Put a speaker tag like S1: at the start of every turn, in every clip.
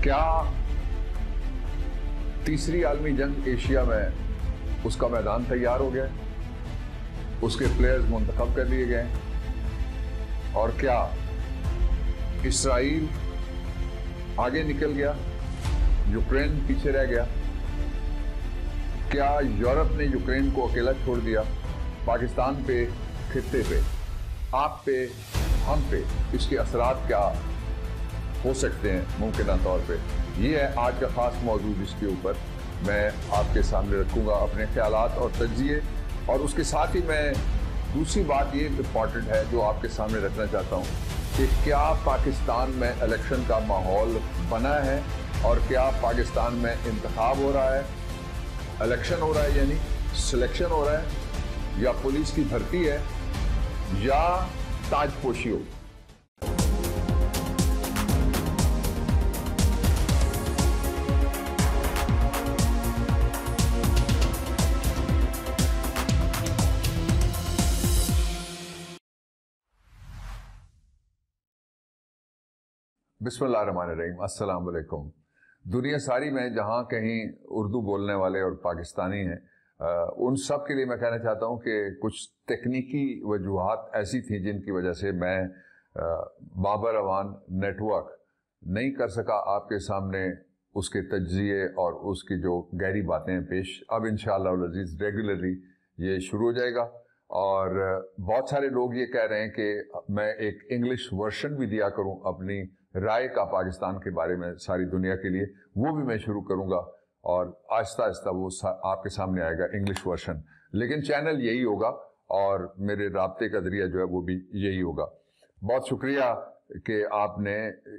S1: क्या तीसरी आलमी जंग एशिया में उसका मैदान तैयार हो गया, उसके प्लेयर्स मुंतखब कर लिए गए, और क्या इसराइल आगे निकल गया, यूक्रेन पीछे रह गया? क्या यूरोप ने यूक्रेन को अकेला छोड़ दिया? पाकिस्तान पे, खित्ते पे, आप पे, हम पे इसके असरात क्या हो सकते हैं मुमकिन तौर पे? ये है आज का खास मौजूद, जिसके ऊपर मैं आपके सामने रखूंगा अपने ख्यालात और तज्जिए। और उसके साथ ही मैं दूसरी बात ये इम्पॉर्टेंट है जो आपके सामने रखना चाहता हूँ कि क्या पाकिस्तान में इलेक्शन का माहौल बना है, और क्या पाकिस्तान में इंतखाब हो रहा है, इलेक्शन हो रहा है यानी सिलेक्शन हो रहा है, या पुलिस की भर्ती है, या ताजपोशी हो? बिस्मिल्लाहिर्रहमानिर्रहीम, अस्सलाम वालेकुम। दुनिया सारी में जहाँ कहीं उर्दू बोलने वाले और पाकिस्तानी हैं, उन सब के लिए मैं कहना चाहता हूँ कि कुछ तकनीकी वजूहात ऐसी थी जिनकी वजह से मैं बाबरवान नेटवर्क नहीं कर सका आपके सामने उसके तज्जिए और उसकी जो गहरी बातें पेश। अब इंशाअल्लाह अज़ीज़ रेगुलरली ये शुरू हो जाएगा, और बहुत सारे लोग ये कह रहे हैं कि मैं एक इंग्लिश वर्शन भी दिया करूं अपनी राय का पाकिस्तान के बारे में सारी दुनिया के लिए। वो भी मैं शुरू करूंगा और आहिस्ता आहिस्ता वो आपके सामने आएगा इंग्लिश वर्शन, लेकिन चैनल यही होगा और मेरे राब्ते का जरिया जो है वो भी यही होगा। बहुत शुक्रिया कि आपने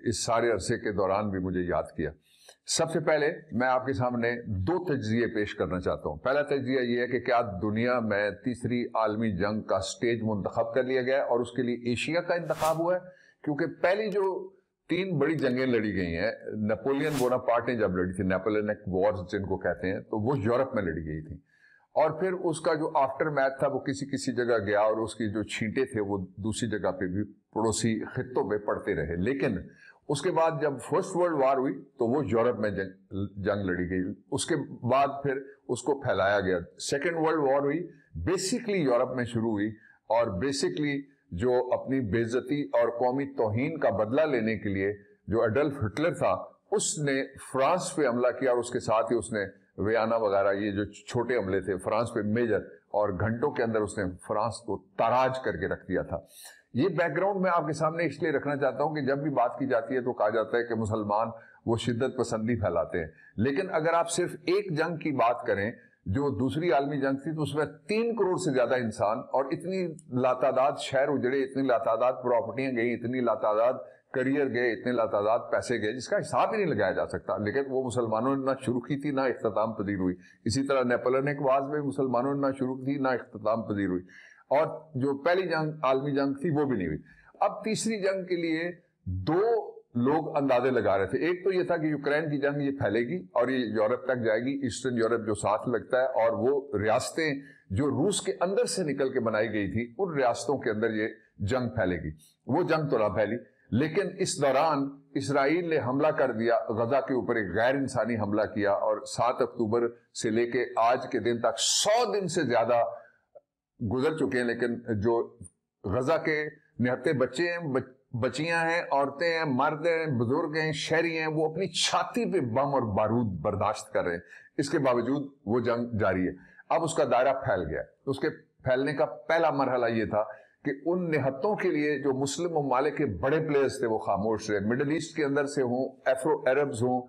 S1: इस सारे अरसे के दौरान भी मुझे याद किया। सबसे पहले मैं आपके सामने दो तज्जिए पेश करना चाहता हूँ। पहला तज्जिया ये है कि क्या दुनिया में तीसरी आलमी जंग का स्टेज मुंतखब कर लिया गया और उसके लिए एशिया का इंतखाब हुआ है, क्योंकि पहली जो तीन बड़ी जंगें लड़ी गई हैं, नेपोलियन बोनापार्ट ने जब लड़ी थी, नेपोलियनिक वॉर्स जिनको कहते हैं, तो वो यूरोप में लड़ी गई थी, और फिर उसका जो आफ्टर मैथ था वो किसी किसी जगह गया और उसकी जो छींटे थे वो दूसरी जगह पे भी पड़ोसी खित्तों में पड़ते रहे। लेकिन उसके बाद जब फर्स्ट वर्ल्ड वार हुई तो वो यूरोप में जंग लड़ी गई, उसके बाद फिर उसको फैलाया गया। सेकेंड वर्ल्ड वॉर हुई, बेसिकली यूरोप में शुरू हुई, और बेसिकली जो अपनी बेइज्जती और कौमी तौहीन का बदला लेने के लिए जो एडल्फ हिटलर था उसने फ्रांस पे हमला किया, और उसके साथ ही उसने वियना वगैरह ये जो छोटे हमले थे फ्रांस पे मेजर, और घंटों के अंदर उसने फ्रांस को ताराज करके रख दिया था। ये बैकग्राउंड मैं आपके सामने इसलिए रखना चाहता हूं कि जब भी बात की जाती है तो कहा जाता है कि मुसलमान वो शिद्दत पसंदी फैलाते हैं, लेकिन अगर आप सिर्फ एक जंग की बात करें जो दूसरी आलमी जंग थी, तो उसमें 3 करोड़ से ज्यादा इंसान और इतनी लातादाद शहर उजड़े, इतनी लातादाद प्रॉपर्टियां गई, इतनी लातादाद करियर गए, इतने लातादाद पैसे गए जिसका हिसाब ही नहीं लगाया जा सकता। लेकिन वो मुसलमानों ने ना शुरू की थी ना इख्तिताम पजीर हुई। इसी तरह नेपोलियनिक वार में मुसलमानों ने ना शुरू की ना इख्तिताम पजीर हुई, और जो पहली जंग आलमी जंग थी वो भी नहीं हुई। अब तीसरी जंग के लिए दो लोग अंदाजे लगा रहे थे। एक तो ये था कि यूक्रेन की जंग ये फैलेगी और ये यूरोप तक जाएगी, ईस्टर्न यूरोप जो साथ लगता है, और वो रियासतें जो रूस के अंदर से निकल के बनाई गई थी उन रियासतों के अंदर ये जंग फैलेगी। वो जंग तो ना फैली, लेकिन इस दौरान इसराइल ने हमला कर दिया गजा के ऊपर, एक गैर इंसानी हमला किया, और 7 अक्टूबर से लेके आज के दिन तक 100 दिन से ज्यादा गुजर चुके हैं, लेकिन जो गजा के निहत्ते बच्चे हैं, बच्चियां हैं, औरतें हैं, मर्द हैं, बुजुर्ग हैं, शहरी हैं, वो अपनी छाती पे बम और बारूद बर्दाश्त कर रहे हैं। इसके बावजूद वो जंग जारी है। अब उसका दायरा फैल गया। उसके फैलने का पहला मरहला ये था कि उन निहत्तों के लिए जो मुस्लिम ममालिक के बड़े प्लेयर्स थे वो खामोश रहे। मिडल ईस्ट के अंदर से हों, एफ्रो अरब्स हों,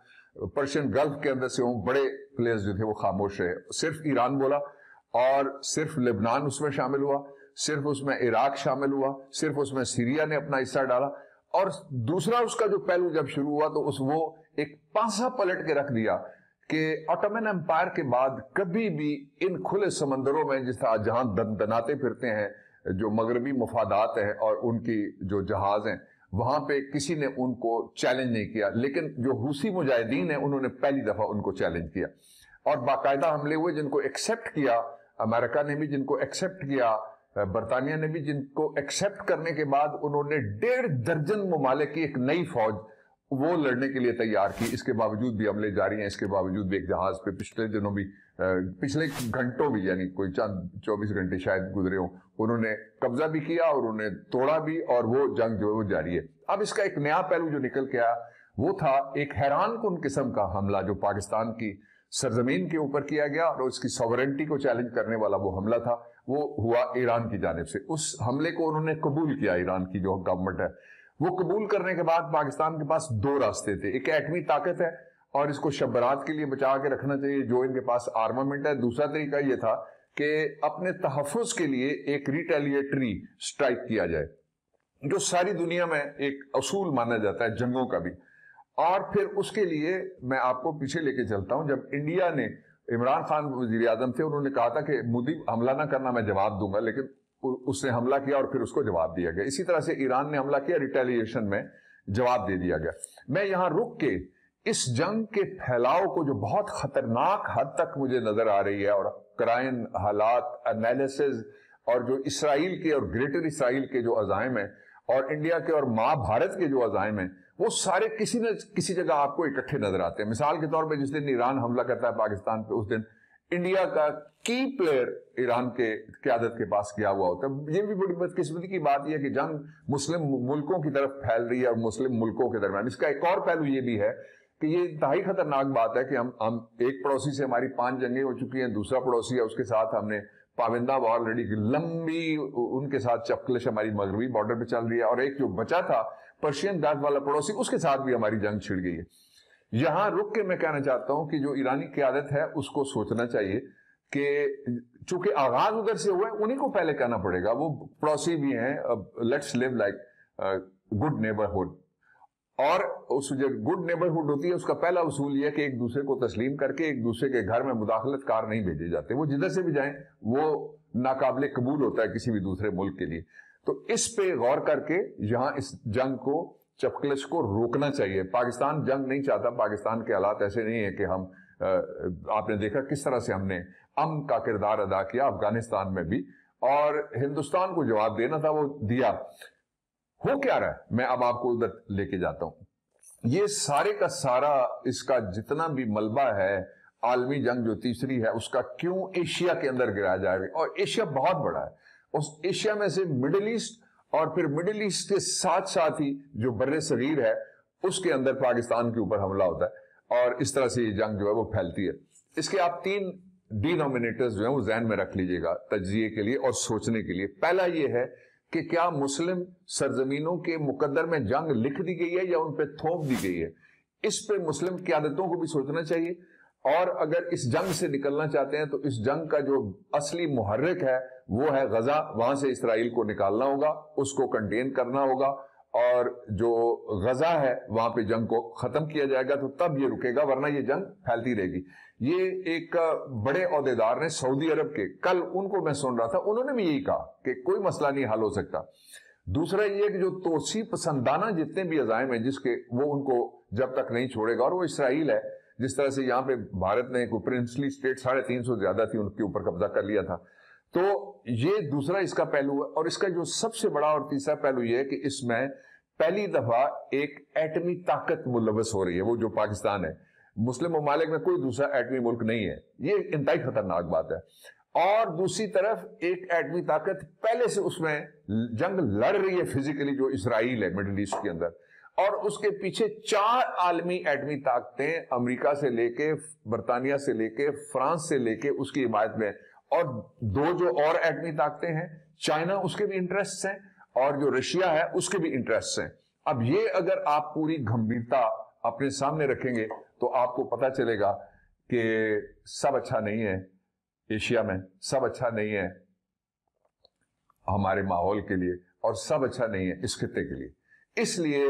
S1: पर्शियन गल्फ के अंदर से हों, बड़े प्लेयर्स जो थे वो खामोश रहे। सिर्फ ईरान बोला, और सिर्फ लेबनान उसमें शामिल हुआ, सिर्फ उसमें इराक शामिल हुआ, सिर्फ उसमें सीरिया ने अपना हिस्सा डाला। और दूसरा उसका जो पहलू जब शुरू हुआ तो वो एक पासा पलट के रख दिया कि ऑटोमन एम्पायर के बाद कभी भी इन खुले समंदरों में जिस तरह जहां दनाते फिरते हैं जो मगरबी मफादात हैं और उनकी जो जहाज हैं, वहां पे किसी ने उनको चैलेंज नहीं किया। लेकिन जो रूसी मुजाहिदीन है उन्होंने पहली दफा उनको चैलेंज किया, और बाकायदा हमले हुए जिनको एक्सेप्ट किया, अमेरिका ने भी जिनको एक्सेप्ट किया, बरतानिया ने भी जिनको एक्सेप्ट करने के बाद उन्होंने 1.5 दर्जन ममालिक की एक नई फौज वो लड़ने के लिए तैयार की। इसके बावजूद भी हमले जारी हैं, इसके बावजूद भी एक जहाज पे पिछले दिनों भी, पिछले घंटों भी, यानी कोई चंद 24 घंटे शायद गुजरे हों, उन्होंने कब्जा भी किया और उन्हें तोड़ा भी, और वो जंग जो है वो जारी है। अब इसका एक नया पहलू जो निकल के आया वो था एक हैरानकुन किस्म का हमला जो पाकिस्तान की सरजमीन के ऊपर किया गया, और उसकी सॉवरेंटी को चैलेंज करने वाला वो हमला था, वो हुआ ईरान की जानिब से। उस हमले को उन्होंने कबूल किया, ईरान की जो गवर्नमेंट है वो कबूल करने के बाद पाकिस्तान के पास दो रास्ते थे। एक एटमी ताकत है और इसको शब-बरात के लिए बचा के रखना चाहिए जो इनके पास आर्मामेंट है। दूसरा तरीका यह था कि अपने तहफ़्फ़ुज़ के लिए एक रिटेलिएटरी स्ट्राइक किया जाए, जो सारी दुनिया में एक असूल माना जाता है जंगों का भी। और फिर उसके लिए मैं आपको पीछे लेके चलता हूं, जब इंडिया ने, इमरान खान वजीर आजम थे, उन्होंने कहा था कि मोदी हमला ना करना, मैं जवाब दूंगा, लेकिन उसने हमला किया और फिर उसको जवाब दिया गया। इसी तरह से ईरान ने हमला किया, रिटेलिएशन में जवाब दे दिया गया। मैं यहां रुक के इस जंग के फैलाव को जो बहुत खतरनाक हद तक मुझे नजर आ रही है, और क्राइन हालात एनालिसिस, और जो इसराइल के और ग्रेटर इसराइल के जो अज़ाइम है, और इंडिया के और माँ भारत के जो अज़ाइम है, वो सारे किसी न किसी जगह आपको इकट्ठे नजर आते हैं। मिसाल के तौर पे जिस दिन ईरान हमला करता है पाकिस्तान पे, उस दिन इंडिया का की प्लेयर ईरान के क़यादत के पास गया हुआ होता है। ये भी बड़ी बदकिस्मती की बात यह है कि जंग मुस्लिम मुल्कों की तरफ फैल रही है और मुस्लिम मुल्कों के दरमियान। इसका एक और पहलू ये भी है कि ये इंतहाई खतरनाक बात है कि हम एक पड़ोसी से हमारी 5 जंगें हो चुकी हैं, दूसरा पड़ोसी है उसके साथ हमने पाविंदा ऑलरेडी लंबी उनके साथ चपकलिश हमारी मगरबी बॉर्डर पे चल रही है, और एक जो बचा था पर्शियन गाल्फ वाला पड़ोसी, उसके साथ भी हमारी जंग छिड़ गई है। यहां रुक के मैं कहना चाहता हूं कि जो ईरानी क़यादत है उसको सोचना चाहिए कि चूंकि आगाज उधर से हुआ है, उन्हीं को पहले कहना पड़ेगा। वो पड़ोसी भी हैं, let's live like good neighbourhood. और उस जो गुड नेबरहुड होती है उसका पहला उसूल यह है कि एक दूसरे को तस्लीम करके एक दूसरे के घर में मुदाखलत कार नहीं भेजे जाते। वो जिधर से भी जाएं वो नाकाबिले कबूल होता है किसी भी दूसरे मुल्क के लिए। तो इस पे गौर करके यहां इस जंग को, चपकलिश को रोकना चाहिए। पाकिस्तान जंग नहीं चाहता, पाकिस्तान के हालात ऐसे नहीं है कि हम, आपने देखा किस तरह से हमने अमन का किरदार अदा किया अफगानिस्तान में भी, और हिंदुस्तान को जवाब देना था वो दिया। हो क्या रहा है, मैं अब आपको उधर लेके जाता हूं। ये सारे का सारा इसका जितना भी मलबा है, आलमी जंग जो तीसरी है, उसका क्यों एशिया के अंदर गिराया जा रहा है। और एशिया बहुत बड़ा है, उस एशिया में से मिडिल ईस्ट, और फिर मिडिल ईस्ट के साथ साथ ही जो बर्रे सगीर है उसके अंदर पाकिस्तान के ऊपर हमला होता है, और इस तरह से ये जंग जो है वो फैलती है। इसके आप 3 डिनोमिनेटर्स जो है वो ज़हन में रख लीजिएगा तज्जिए के लिए और सोचने के लिए। पहला ये है कि क्या मुस्लिम सरजमीनों के मुकद्दर में जंग लिख दी गई है या उन पर थोप दी गई है। इस पे मुस्लिम क़यादतों को भी सोचना चाहिए, और अगर इस जंग से निकलना चाहते हैं तो इस जंग का जो असली मुहर्रिक है वो है गजा। वहां से इसराइल को निकालना होगा, उसको कंटेन करना होगा, और जो गजा है वहां पे जंग को खत्म किया जाएगा तो तब ये रुकेगा, वरना ये जंग फैलती रहेगी। ये एक बड़े ओहदेदार ने सऊदी अरब के, कल उनको मैं सुन रहा था, उन्होंने भी यही कहा कि कोई मसला नहीं हल हो सकता। दूसरा ये कि जो तोसी पसंदाना जितने भी अज़ाइम हैं जिसके, वो उनको जब तक नहीं छोड़ेगा, और वो इसराइल है। जिस तरह से यहाँ पे भारत ने कोई प्रिंसली स्टेट 350 ज्यादा थी उनके ऊपर कब्जा कर लिया था। तो ये दूसरा इसका पहलू है। और इसका जो सबसे बड़ा और तीसरा पहलू ये है कि इसमें पहली दफा एक एटमी ताकत मुलव्वस हो रही है, वो जो पाकिस्तान है। मुस्लिम ममालिक में कोई दूसरा एटमी मुल्क नहीं है, ये इंतहाई खतरनाक बात है। और दूसरी तरफ एक एटमी ताकत पहले से उसमें जंग लड़ रही है फिजिकली, जो इसराइल है मिडिल ईस्ट के अंदर, और उसके पीछे 4 आलमी एटमी ताकतें, अमेरिका से लेके, बरतानिया से लेके, फ्रांस से लेके उसकी हिमायत में, और 2 जो और एटमी ताकतें हैं, चाइना उसके भी इंटरेस्ट हैं, और जो रशिया है उसके भी इंटरेस्ट हैं। अब ये अगर आप पूरी गंभीरता अपने सामने रखेंगे तो आपको पता चलेगा कि सब अच्छा नहीं है एशिया में, सब अच्छा नहीं है हमारे माहौल के लिए, और सब अच्छा नहीं है इस खित्ते के लिए। इसलिए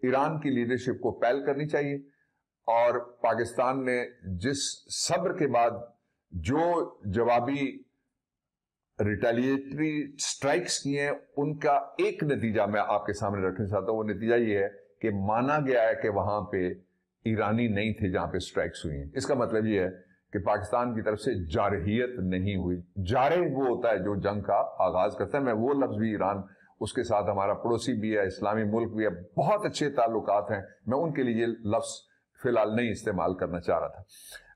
S1: ईरान की लीडरशिप को पहल करनी चाहिए, और पाकिस्तान ने जिस सब्र के बाद जो जवाबी रिटेलिएटरी स्ट्राइक्स किए हैं, उनका एक नतीजा मैं आपके सामने रखना चाहता हूं। वो नतीजा ये है कि माना गया है कि वहां पे ईरानी नहीं थे जहां पे स्ट्राइक्स हुई हैं। इसका मतलब ये है कि पाकिस्तान की तरफ से जारहियत नहीं हुई। जारह वो होता है जो जंग का आगाज करता है, मैं वो लफ्ज भी ईरान اس کے ساتھ ہمارا پڑوسی بھی ہے، اسلامی ملک بھی ہے، بہت اچھے تعلقات ہیں، میں ان کے لیے یہ لفظ فی الحال نہیں استعمال کرنا چاہ رہا تھا۔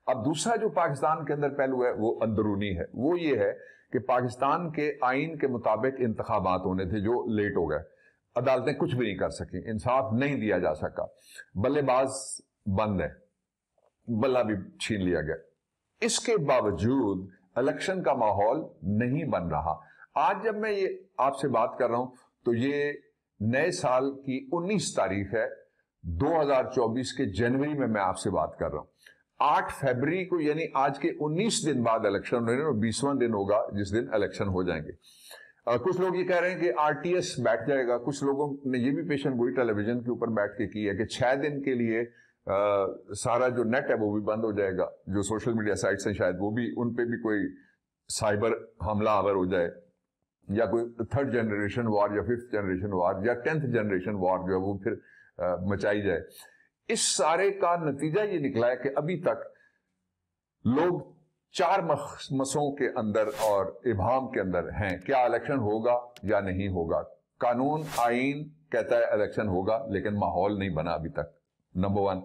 S1: اب دوسرا جو پاکستان کے اندر پہلو ہے وہ اندرونی ہے، وہ یہ ہے کہ پاکستان کے آئین کے مطابق انتخابات ہونے تھے جو لیٹ ہو گئے، عدالتیں کچھ بھی نہیں کر سکیں، انصاف نہیں دیا جا سکا، بلے باز بند ہے، بلہ بھی چھین لیا گیا۔ اس کے باوجود الیکشن کا ماحول نہیں بن رہا۔ آج جب میں یہ آپ سے بات کر رہا ہوں تو یہ نئے سال کی 19 تاریخ ہے 2024 کے جنوری میں آپ سے بات کر رہا ہوں۔ 8 فیبری کو یعنی آج کے 19 دن بعد الیکشن ہونے اور 20واں دن ہوگا جس دن الیکشن ہو جائیں گے۔ کچھ لوگ یہ کہہ رہے ہیں کہ آر ٹی ایس بیٹھ جائے گا، کچھ لوگوں نے یہ بھی پیشن گوئی ٹیلی ویژن کے اوپر بیٹھ کے کی ہے کہ 6 دن کے لیے سارا جو نیٹ ہے وہ بھی بند ہو جائے گا، جو سوشل میڈیا سائٹس ہیں شاید وہ بھی ان پہ بھی کوئی سائبر حملہ آور ہو جائے، یا کوئی 3rd جنریشن وار یا 5th جنریشن وار یا 10th جنریشن وار جو ہے وہ پھر مچائی جائے۔ اس سارے کا نتیجہ یہ نکلا ہے کہ ابھی تک لوگ 4 مسوں کے اندر اور ابہام کے اندر ہیں، کیا الیکشن ہوگا یا نہیں ہوگا۔ قانون آئین کہتا ہے الیکشن ہوگا لیکن ماحول نہیں بنا ابھی تک، نمبر 1۔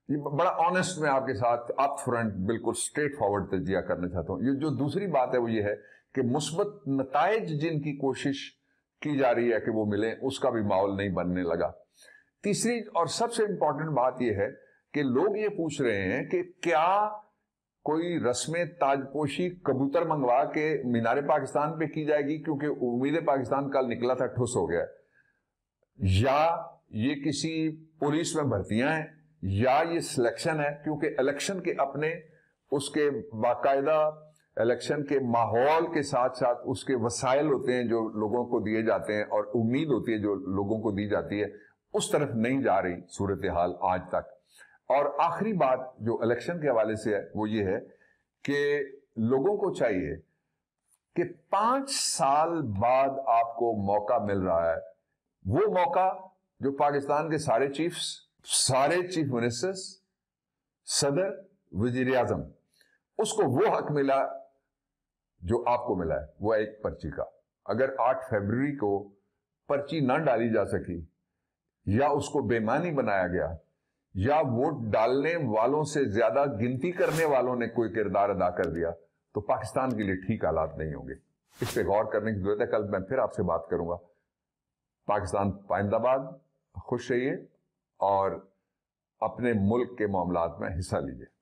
S1: یہ بڑا آنےسٹ میں آپ کے ساتھ اپ فرنٹ بالکل اسٹریٹ فارورڈ تجزیہ کرنا چاہتا ہوں۔ یہ جو دوسری بات ہے وہ یہ ہے کہ مثبت نتائج جن کی کوشش کی جا رہی ہے کہ وہ ملیں، اس کا بھی ماحول نہیں بننے لگا۔ تیسری اور سب سے امپورٹنٹ بات یہ ہے کہ لوگ یہ پوچھ رہے ہیں کہ کیا کوئی رسم تاج پوشی کبوتر منگوا کے مینار پاکستان پہ کی جائے گی کیونکہ امید پاکستان کل نکلا تھا ٹھوس ہو گیا، یا یہ کسی پولیس میں بھرتیاں ہیں، یا یہ سلیکشن ہے کیونکہ الیکشن کے اپنے اس کے باقاعدہ الیکشن کے ماحول کے ساتھ ساتھ اس کے وسائل ہوتے ہیں جو لوگوں کو دیے جاتے ہیں اور امید ہوتی ہے جو لوگوں کو دی جاتی ہے، اس طرف نہیں جا رہی صورتحال آج تک۔ اور آخری بات جو الیکشن کے حوالے سے ہے وہ یہ ہے کہ لوگوں کو چاہیے کہ 5 سال بعد آپ کو موقع مل رہا ہے، وہ موقع جو پاکستان کے سارے چیفز، سارے چیف منسٹرز، صدر، وزیر اعظم، اس کو وہ حق ملا جو آپ کو ملا ہے، وہ ایک پرچی کا۔ اگر 8 فیبری کو پرچی نہ ڈالی جا سکی، یا اس کو بے معنی بنایا گیا، یا ووٹ ڈالنے والوں سے زیادہ گنتی کرنے والوں نے کوئی کردار ادا کر دیا، تو پاکستان کے لیے ٹھیک حالات نہیں ہوں گے۔ اس پہ غور کرنے کی ضرورت ہے۔ کل میں پھر آپ سے بات کروں گا۔ پاکستان پائندہ باد، خوش رہیے اور اپنے ملک کے معاملات میں حصہ لیجیے۔